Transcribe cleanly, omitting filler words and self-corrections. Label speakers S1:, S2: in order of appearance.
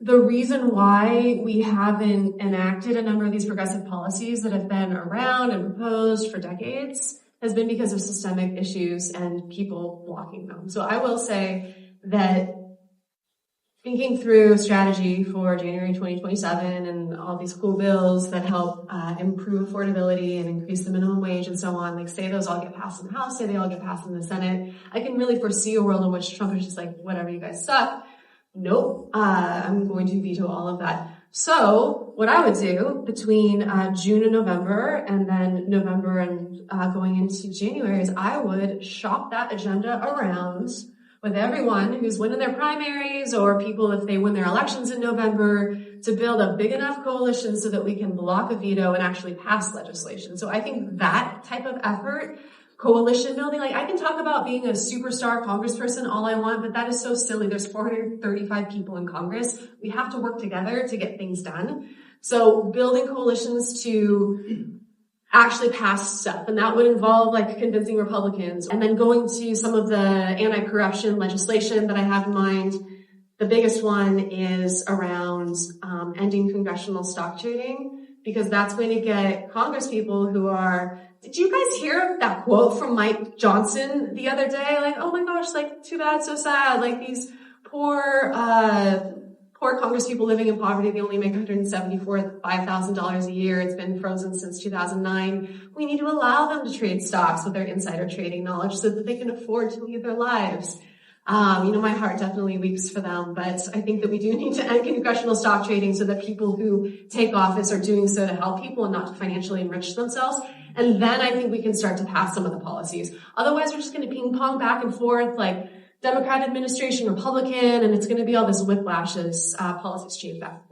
S1: the reason why we haven't enacted a number of these progressive policies that have been around and proposed for decades has been because of systemic issues and people blocking them. So I will say that thinking through strategy for January 2027 and all these cool bills that help improve affordability and increase the minimum wage and so on, like say those all get passed in the House, say they all get passed in the Senate, I can really foresee a world in which Trump is just like, whatever, you guys suck. Nope, I'm going to veto all of that. So what I would do between June and November, and then November and going into January, is I would shop that agenda around with everyone who's winning their primaries or people if they win their elections in November to build a big enough coalition so that we can block a veto and actually pass legislation. So I think that type of effort, coalition building, like I can talk about being a superstar congressperson all I want, but that is so silly. There's 435 people in Congress. We have to work together to get things done. So building coalitions to actually pass stuff, and that would involve like convincing Republicans, and then going to some of the anti-corruption legislation that I have in mind. The biggest one is around ending congressional stock trading, because that's going to get Congress people who are, did you guys hear that quote from Mike Johnson the other day? Like, oh my gosh, like too bad, so sad. Like these poor Congress people living in poverty, they only make $175,000 a year. It's been frozen since 2009. We need to allow them to trade stocks with their insider trading knowledge so that they can afford to lead their lives. My heart definitely weeps for them, but I think that we do need to end congressional stock trading so that people who take office are doing so to help people and not to financially enrich themselves. And then I think we can start to pass some of the policies. Otherwise, we're just going to ping pong back and forth like Democrat administration, Republican, and it's going to be all this whiplash as policies change back and forth.